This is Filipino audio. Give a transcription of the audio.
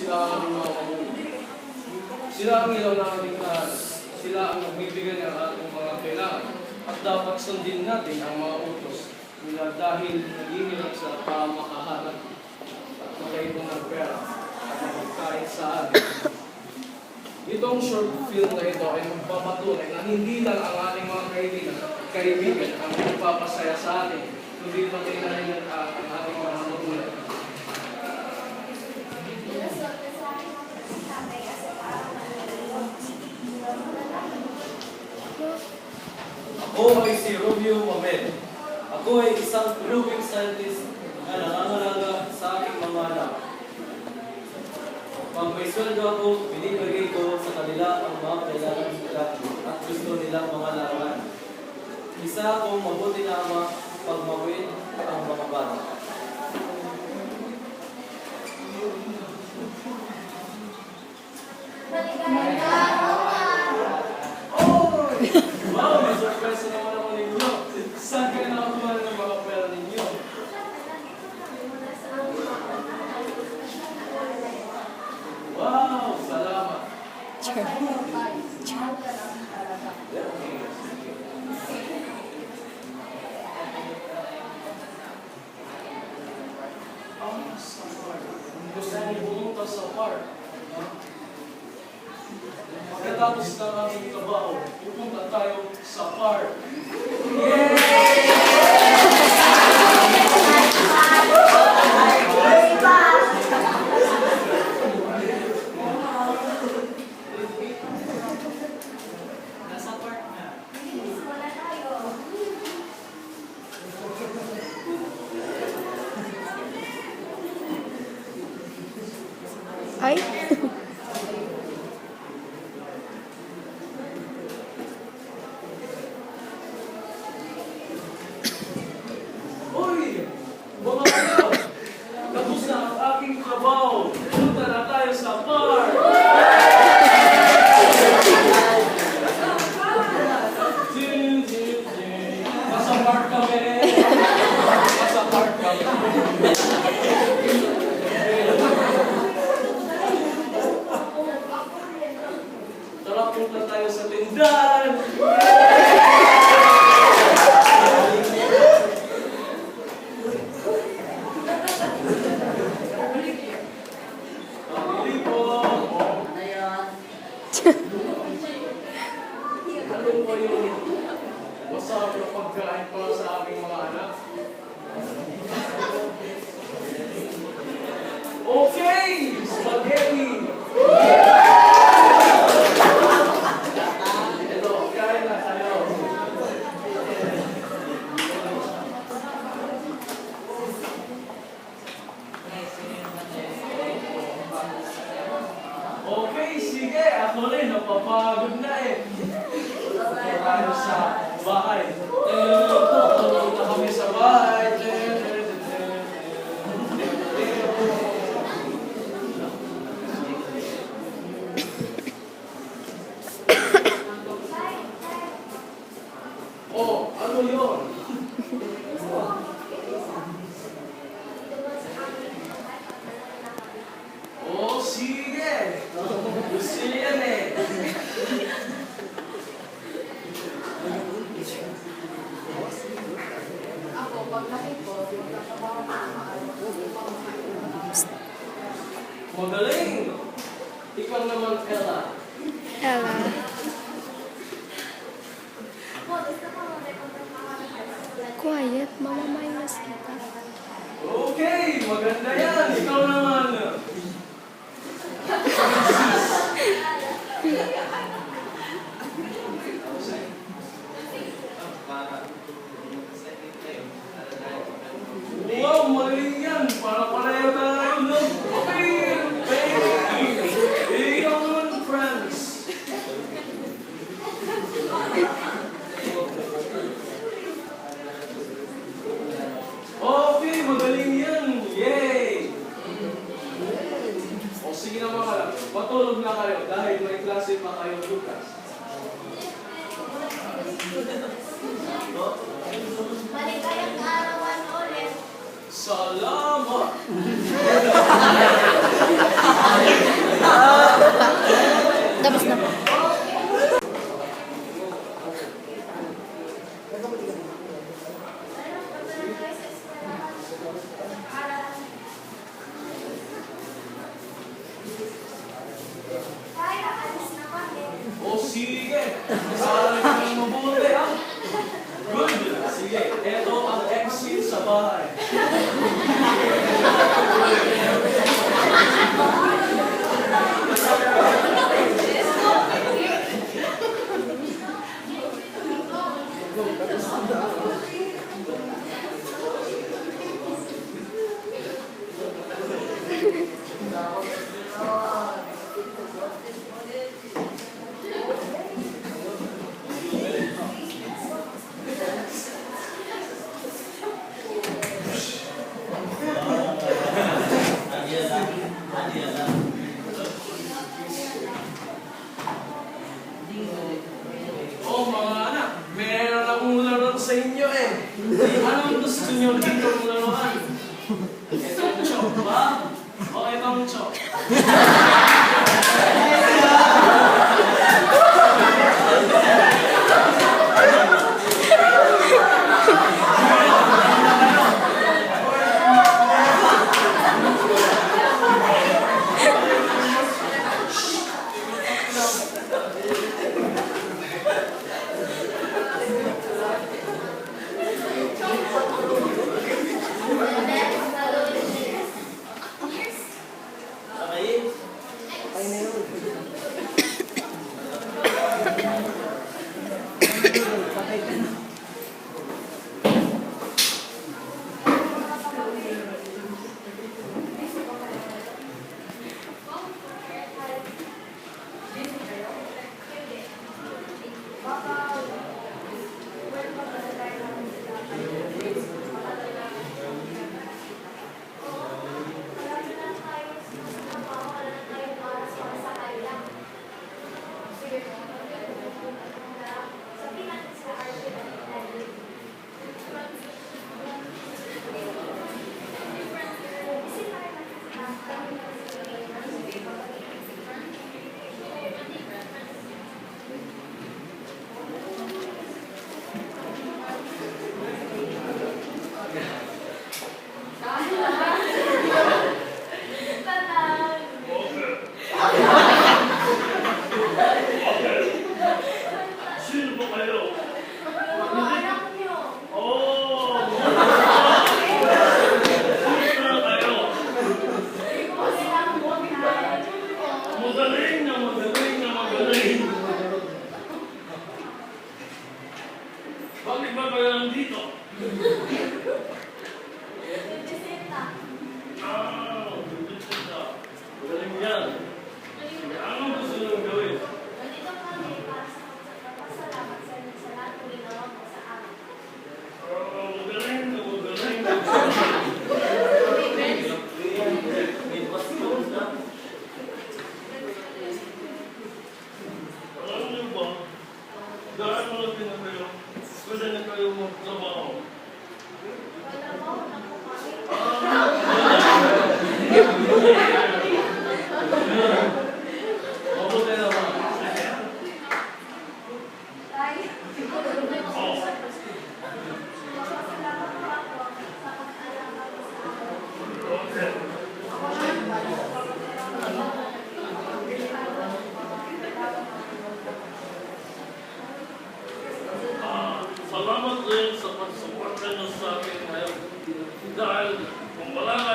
sila ang ating mga mamuno. Sila ang ilaw na ating lahat. Sila ang nagbibigay ng ating mga kailangan. At dapat sundin natin ang mga utos nila dahil naghihirap sa pamakahanap at makaipon ng pera at magkain sa atin. Itong short film na ito ay magpapatunay na hindi lang ang ating mga kaibigan ang magpapasaya sa atin, kundi pati na rin ang ating mga magulang. Ako ay si Romeo Mamel. Ako ay isang proving scientist na nangangalaga sa aking mga anak. Pag may sweldo ako, binibigay ko sa kanila ang mga kailangan nila at gusto nilang mga larangan. Isa akong mabuti na ama pag mawin ang mga bata. Wow, may surprise na naman ako ninyo. Saan kayo nakakuha ng mga pera ninyo? Wow, salamat. Gusto niyo pumunta sa park? Pagkatapos ng aming trabaho, pupunta tayo sa park. Nasa park na. Ay. Hoy! Mga kayo! Tapos na ang aking trabaho. Punta na tayo sa park! Nasa park kami! Nasa park kami! Tara, punta tayo sa tindahan! Pabili po! Ano po yung masarap na pagkain para sa aming mga anak? Okay! Spaghetti! Ito, kain na tayo. Okay, sige. Ako rin, napapagod na eh. Punta tayo sa bahay. Punta kami sa bahay. Oh, ano yun? Oh, sige. Gusto yan eh. Magaling. Ikaw naman, Ella. Ella. Quiet, mama-minus kita. Okay, maganda yan. Ikaw naman. Wow, magaling yan. Para pareho tayo, no? Okay, ikaw naman, friends. Okay, magaling yan. Yay! O sige na mga kalap, matulog na kayo dahil may klase pa kayo bukas. Maligayang arawan ulit. Salamat! sige. Aral ka ng mabuti, ha? Good. Sige, eto ang exit sa bahay. Oh, mga anak, meron akong laro sa inyo eh. Anong gusto nyo dito ng laruan? Itong chok ba? O itong chok? Okay? Sino po kayo? Mga anak niyo. Oh! Sino kayo? Ikaw silang buhay. Magaling na magaling na magaling. Bakit ba kayo nandito? Bibisita. Bibisita. Magaling yan. Anong gusto nyo gawin? Nandito kami para sa pagpapasalamat sa inyo sa lahat ng ginawa mo sa amin. Magaling na magaling. May bastos na. Alam niyo ba, gaano na kayo, pwede na kayo magtrabaho. Wala mo, naku kami. Mabuti naman. Tay, magpasalamat po ako sa pag-alaman mo sa amin. Okay. Salamat din sa pagsuporta niyo sa akin ngayon. Dahil kung wala